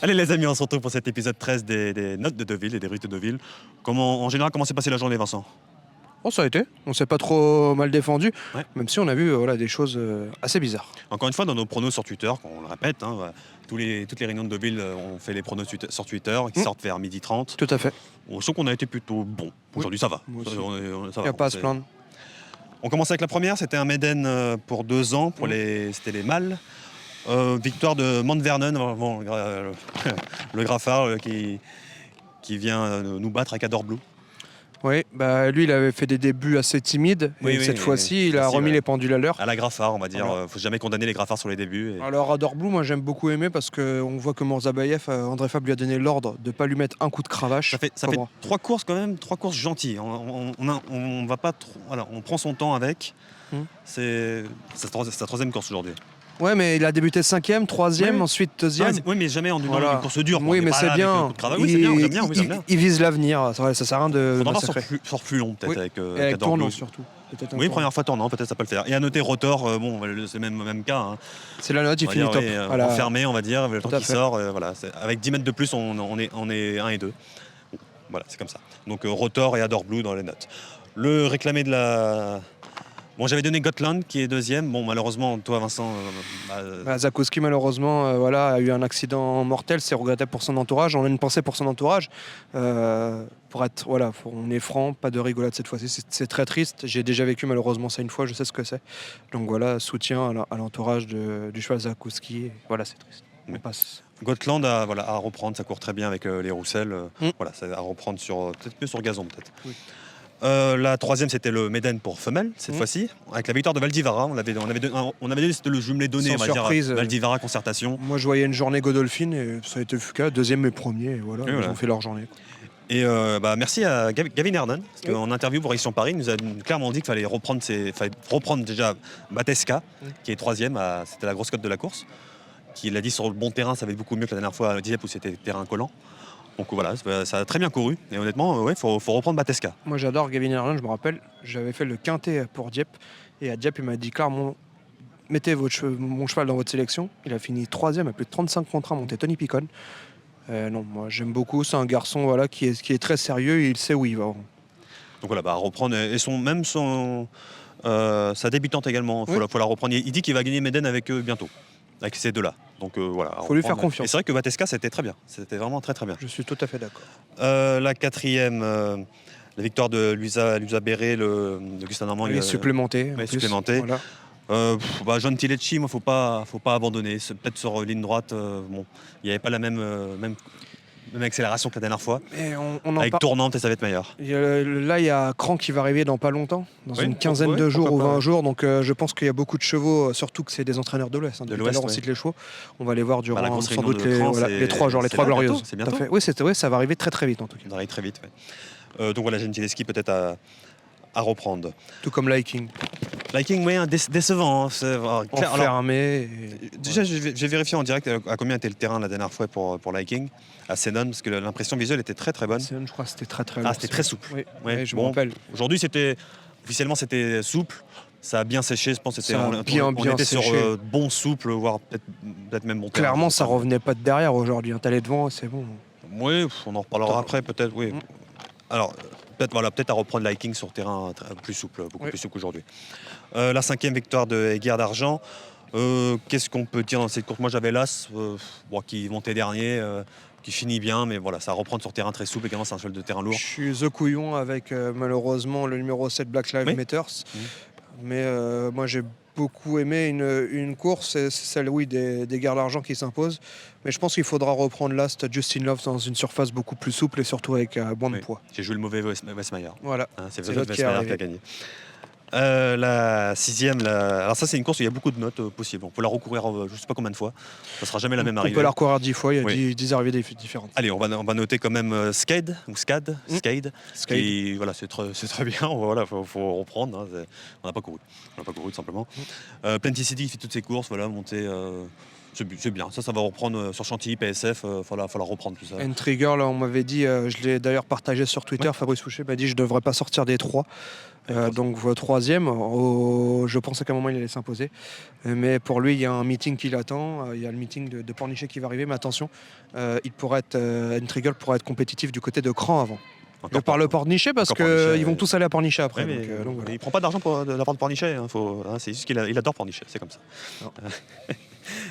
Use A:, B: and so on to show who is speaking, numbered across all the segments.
A: Allez les amis, on se retrouve pour cet épisode 13 des notes de Deauville et des rues de Deauville. En général, comment s'est passée la journée, Vincent?
B: Bon, ça a été. On s'est pas trop mal défendu,
A: Ouais.
B: même si on a vu des choses assez bizarres.
A: Encore une fois, dans nos pronos sur Twitter, on le répète, toutes les réunions de Deauville, on fait les pronos sur Twitter qui sortent vers 12h30.
B: Tout à fait.
A: On sent qu'on a été plutôt bon. Aujourd'hui, ça va.
B: Moi aussi.
A: Ça
B: Il n'y a pas à se plaindre.
A: On commence avec la première, c'était un Maiden pour 2 ans, c'était les mâles. Victoire de Mount Vernon, le graffard qui vient nous battre avec Adore Blue.
B: Oui, lui, il avait fait des débuts assez timides.
A: Oui,
B: et
A: oui,
B: cette fois-ci, il
A: cette
B: a
A: fois-ci,
B: remis
A: ouais.
B: les pendules à l'heure.
A: À la graffard, on va dire.
B: Voilà.
A: Faut jamais condamner les graffards sur les débuts.
B: Alors, Adore Blue, moi, j'aime beaucoup aimer parce qu'on voit que Morzabayev, André Fab lui a donné l'ordre de ne pas lui mettre un coup de cravache.
A: Ça fait 3 courses quand même, 3 courses gentilles. On va pas trop, voilà, on prend son temps avec. C'est sa troisième course aujourd'hui.
B: Ouais, mais il a débuté 5e, 3e, ensuite 2e.
A: Oui, mais jamais en une course dure.
B: Oui, mais c'est bien.
A: Oui, c'est bien, j'aime bien.
B: Il vise l'avenir. Ça sert à rien de
A: Faudra
B: massacrer.
A: voir sur plus long, peut-être, avec
B: avec
A: Adore
B: tournant
A: Blue.
B: surtout.
A: Oui, première fois tournant, peut-être ça peut le faire. Et à noter Rotor, c'est le même cas.
B: C'est la note, il
A: On va
B: finit
A: dire,
B: top.
A: enfermé, on va dire, le temps
B: à
A: qui
B: fait.
A: sort. Voilà, avec 10 mètres de plus, on est 1 et 2. Bon, voilà, c'est comme ça. Donc Rotor et Adore Blue dans les notes. Le réclamé de la... Bon, j'avais donné Gotland qui est 2e. Bon, malheureusement, toi, Vincent...
B: Zakowski, malheureusement, a eu un accident mortel. C'est regrettable pour son entourage. On a une pensée pour son entourage. On est franc, pas de rigolade cette fois-ci. C'est très triste. J'ai déjà vécu malheureusement ça une fois. Je sais ce que c'est. Donc voilà, soutien à l'entourage du cheval Zakowski. Voilà, c'est triste. On passe.
A: Gotland à reprendre, ça court très bien avec les Roussel. Voilà, ça à reprendre peut-être mieux sur gazon, peut-être.
B: Oui.
A: La 3e, c'était le Méden pour femelle, cette fois-ci, avec la victoire de Valdivara. On avait donné, c'était le jumelé donné,
B: Sans
A: on va
B: surprise,
A: dire, Valdivara, concertation.
B: Moi, je voyais une journée Godolphin et ça a été Fuka, 2e et 1er. Et voilà, ils ont fait leur journée.
A: Et merci à Gavin Hernan, parce qu'en interview pour Action Paris, il nous a clairement dit qu'il fallait reprendre déjà Battesca, qui est 3e, c'était la grosse cote de la course, qui l'a dit sur le bon terrain, ça va être beaucoup mieux que la dernière fois à Dieppe où c'était terrain collant. Donc voilà, ça a très bien couru. Et honnêtement, faut reprendre Battesca.
B: Moi, j'adore Gavin Hernan, je me rappelle. J'avais fait le quintet pour Dieppe. Et à Dieppe, il m'a dit clairement, mettez mon cheval dans votre sélection. Il a fini 3e à plus de 35 contre 1, monté Tony Picon. Non, moi, j'aime beaucoup. C'est un garçon qui est très sérieux et il sait où il va.
A: Donc voilà, reprendre. Et sa débutante également, faut la reprendre. Il dit qu'il va gagner Méden avec eux bientôt. Avec ces deux-là. Donc voilà.
B: Faut lui faire confiance.
A: Et c'est vrai que Battesca, c'était très bien. C'était vraiment très très bien.
B: Je suis tout à fait d'accord.
A: La 4e, la victoire de Luisa Béré, de Gustin Normand.
B: Il est supplémenté.
A: Supplémenté. Voilà. John Tilecci, moi, faut pas abandonner. C'est peut-être sur ligne droite. Il n'y avait pas la même accélération que la dernière fois. Avec tournante et ça va être meilleur.
B: Là, il y a Cran qui va arriver dans pas longtemps, dans une quinzaine de jours ou 20 jours. Donc je pense qu'il y a beaucoup de chevaux, surtout que c'est des entraîneurs de l'Ouest.
A: De l'Ouest,
B: on cite les chevaux. On va les voir durant sans doute les 3 jours, les 3 glorieuses.
A: C'est bientôt.
B: Oui, ça va arriver très très vite en tout cas.
A: Ça va arriver très vite. Ouais. Donc voilà, Gentileschi peut-être à reprendre.
B: Tout comme Liking.
A: Liking, oui, décevant.
B: Enfermé.
A: Déjà, j'ai vérifié en direct à combien était le terrain la dernière fois pour Liking, à Senon, parce que l'impression visuelle était très très bonne.
B: Senon, je crois que c'était très très
A: c'était très souple.
B: Oui, je me rappelle.
A: Aujourd'hui, officiellement, c'était souple. Ça a bien séché, je pense.
B: On était
A: sur bon souple, voire peut-être même bon terrain.
B: Clairement, ça revenait pas de derrière aujourd'hui. T'allais devant, c'est bon.
A: Oui, on en reparlera après, peut-être, oui. Alors, peut-être à reprendre Liking sur terrain plus souple, beaucoup plus souple qu'aujourd'hui. La 5e victoire de Aiguière d'Argent. Qu'est-ce qu'on peut dire dans cette course? Moi, j'avais l'As, qui montait dernier, qui finit bien, mais voilà, ça va reprendre sur terrain très souple. Également, c'est un cheval de terrain lourd.
B: Je suis The Couillon avec malheureusement le numéro 7 Black Lives Matters. Mais moi, j'ai beaucoup aimé une course, c'est celle des Gares d'Argent qui s'impose. Mais je pense qu'il faudra reprendre Last Justin Love dans une surface beaucoup plus souple et surtout avec moins de poids.
A: J'ai joué le mauvais Westmeyer.
B: Voilà.
A: C'est l'autre qui a gagné. La 6e, alors ça c'est une course où il y a beaucoup de notes possibles. On peut la recourir je ne sais pas combien de fois. Ça ne sera jamais la même arrivée.
B: On peut la recourir 10 fois, il y a 10 arrivées différentes.
A: Allez, on va noter quand même Skade. Qui, voilà, c'est très bien. Voilà, faut reprendre. On n'a pas couru tout simplement. Plenty City fait toutes ses courses, voilà, monté C'est bien. Ça va reprendre sur Chantilly, PSF. Il va falloir reprendre tout ça.
B: N-Trigger, là, on m'avait dit, je l'ai d'ailleurs partagé sur Twitter, Fabrice Fouché m'a dit je ne devrais pas sortir des 3. Donc troisième, je pensais qu'à un moment il allait s'imposer. Mais pour lui, il y a un meeting qui l'attend. Il y a le meeting de Pornichet qui va arriver. Mais attention, N-Trigger pourrait être compétitif du côté de Cran avant. Je parle de Pornichet parce qu'ils vont tous aller à Pornichet après.
A: Ouais, donc, voilà. Il ne prend pas d'argent de la part de Pornichet. C'est juste qu'il adore Pornichet, c'est comme ça.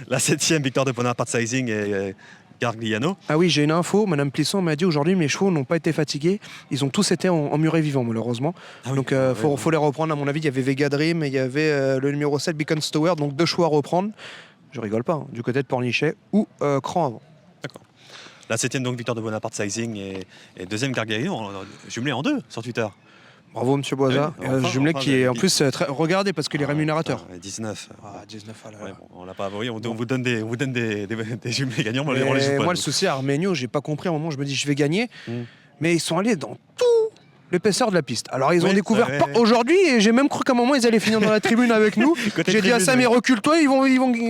A: La 7e victoire de Bonaparte Sizing et Gargliano.
B: Ah oui, j'ai une info. Madame Plisson m'a dit aujourd'hui mes chevaux n'ont pas été fatigués. Ils ont tous été en muret vivant malheureusement. Donc il faut les reprendre. À mon avis, il y avait Vega Dream et il y avait le numéro 7 Beacon Tower. Donc 2 choix à reprendre. Je rigole pas, du côté de Pornichet ou Cran avant.
A: D'accord. La 7e donc victoire de Bonaparte Sizing et 2e Gargliano, jumelé en 2 sur Twitter.
B: Bravo Monsieur Boisa, jumelé qui est en plus très regardé parce qu'il est rémunérateur.
A: 19.
B: 19
A: on l'a pas envoyé, on vous donne des jumelés gagnants, on les joue pas.
B: Moi le souci à Arménio, j'ai pas compris à un moment, je me dis je vais gagner, mais ils sont allés dans tout l'épaisseur de la piste. Alors ils ont découvert aujourd'hui et j'ai même cru qu'à un moment ils allaient finir dans la tribune avec nous. J'ai dit à Sam, recule-toi,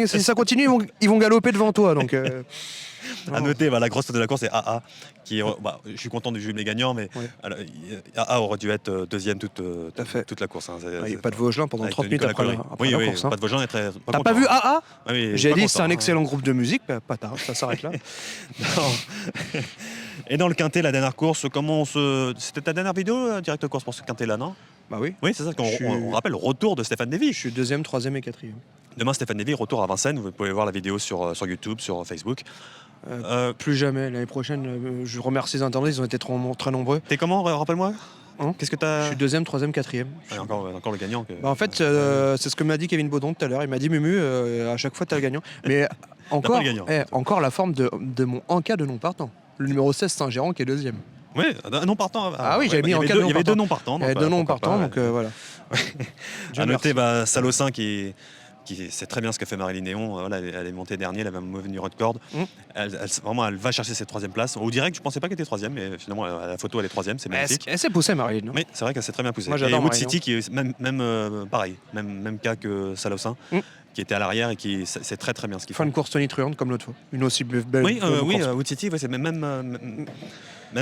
B: si ça continue, ils vont galoper devant toi. Donc
A: à noter, la grosse tête de la course, c'est AA. Je suis content du jumelé gagnant, mais AA aurait dû être deuxième toute la course.
B: Il n'y a pas de Vosgelin pendant 30 minutes après la course.
A: Pas de Vosgelin est très.
B: T'as pas vu AA? J'ai dit, c'est un
A: content,
B: excellent groupe de musique, pas tard, ça s'arrête là.
A: Et dans le quintet, la dernière course, c'était ta dernière vidéo, direct course pour ce quintet-là, non?
B: Bah oui.
A: Oui, c'est ça qu'on rappelle, retour de Stéphane Lévy.
B: Je suis 2e, 3e et 4e.
A: Demain, Stéphane Lévy, retour à Vincennes. Vous pouvez voir la vidéo sur YouTube, sur Facebook.
B: Plus jamais. L'année prochaine, je remercie les internautes, ils ont été très nombreux.
A: T'es comment, rappelle-moi? Qu'est-ce que t'as?
B: Je suis 2e, 3e, 4e.
A: Encore le gagnant.
B: En fait, c'est ce que m'a dit Kevin Baudon tout à l'heure. Il m'a dit Mumu, à chaque fois, t'as le gagnant. Mais encore la forme de mon en-cas de non partant. Le numéro 16, Saint-Gérand, qui est 2e.
A: Oui, non partant.
B: J'avais mis en cas de non partant.
A: Il y avait 2 non partants.
B: Il y avait 2 non partants, donc voilà.
A: À noter, Salossin qui sait très bien ce qu'a fait Marie-Line Néon. Elle est montée dernier, elle avait un mauvais numéro de corde. Elle va chercher cette 3e place. Au direct, je pensais pas qu'elle était 3e, mais finalement, à la photo, elle est 3e, c'est magnifique.
B: Elle s'est poussée, Marie-Line.
A: Oui, c'est vrai qu'elle s'est très bien poussée.
B: Moi, j'adore
A: Wood City, qui est pareil, même cas que Salossin, qui était à l'arrière et qui sait très très bien ce qu'il fait.
B: Fin de course tonitruante comme l'autre fois. Une aussi belle.
A: Oui, Wood City, c'est même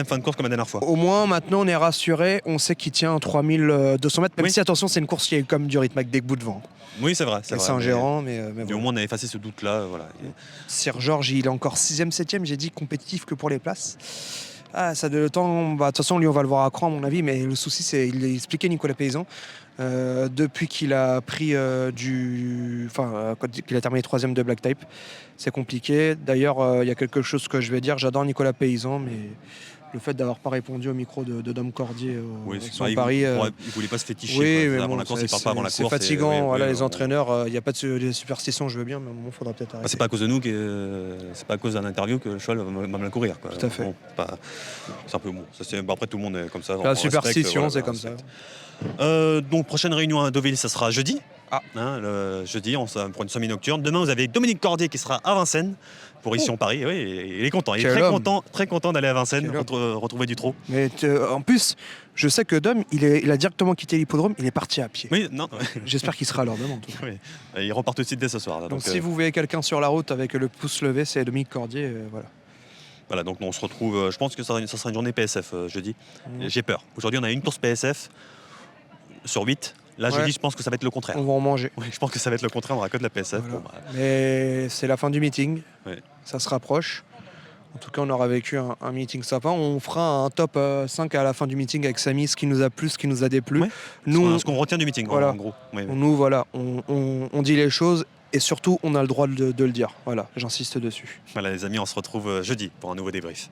A: fin de course comme la dernière fois.
B: Au moins, maintenant, on est rassuré. On sait qu'il tient 3200 mètres. Même si, attention, c'est une course qui a eu comme du rythme avec des bouts de vent.
A: Oui, c'est vrai.
B: C'est un gérant, mais
A: au moins, on a effacé ce doute-là.
B: Sir Georges, il est encore 6e, 7e. J'ai dit compétitif que pour les places. Ça de le temps. De toute façon, lui, on va le voir à Cran, à mon avis. Mais le souci, c'est, il expliquait Nicolas Paysan. Depuis qu'il a pris qu'il a terminé 3e de Black Type, c'est compliqué. D'ailleurs, il y a quelque chose que je vais dire. J'adore Nicolas Paysan, mais le fait d'avoir pas répondu au micro de Dom Cordier sur Paris.
A: Il voulait pas se féticher. Avant la course, il parle pas avant la course.
B: C'est fatigant. Les entraîneurs, il n'y a pas de superstition, je veux bien, mais il faudra peut-être arrêter.
A: C'est pas à cause de nous, c'est pas à cause d'un interview que le cheval va mal courir.
B: Tout à fait.
A: C'est un peu bon. Après, tout le monde est comme ça.
B: La superstition, c'est comme ça.
A: Donc, prochaine réunion à Deauville, ça sera jeudi. Le jeudi, pour une semi-nocturne. Demain, vous avez Dominique Cordier qui sera à Vincennes pour Ici en Paris. Oui, il est content. Il est très content d'aller à Vincennes, retrouver du trot.
B: Mais en plus, je sais que Dom, il a directement quitté l'hippodrome, il est parti à pied.
A: Oui, non.
B: J'espère qu'il sera à l'heure demain. En tout cas.
A: Oui. Il repart tout de suite dès ce soir.
B: Donc si vous voyez quelqu'un sur la route avec le pouce levé, c'est Dominique Cordier.
A: Voilà, donc on se retrouve. Je pense que ça sera une journée PSF jeudi. J'ai peur. Aujourd'hui, on a une course PSF sur 8. Là, jeudi, je pense que ça va être le contraire.
B: On va en manger.
A: Oui, je pense que ça va être le contraire, on aura que de la PSF.
B: Voilà. Mais c'est la fin du meeting. Ça se rapproche. En tout cas, on aura vécu un meeting sympa. On fera un top 5 à la fin du meeting avec Samy, ce qui nous a plu, ce qui nous a déplu.
A: Nous, ce qu'on retient du meeting, en gros.
B: Nous, on dit les choses et surtout, on a le droit de le dire. Voilà, j'insiste dessus.
A: Voilà, les amis, on se retrouve jeudi pour un nouveau débrief.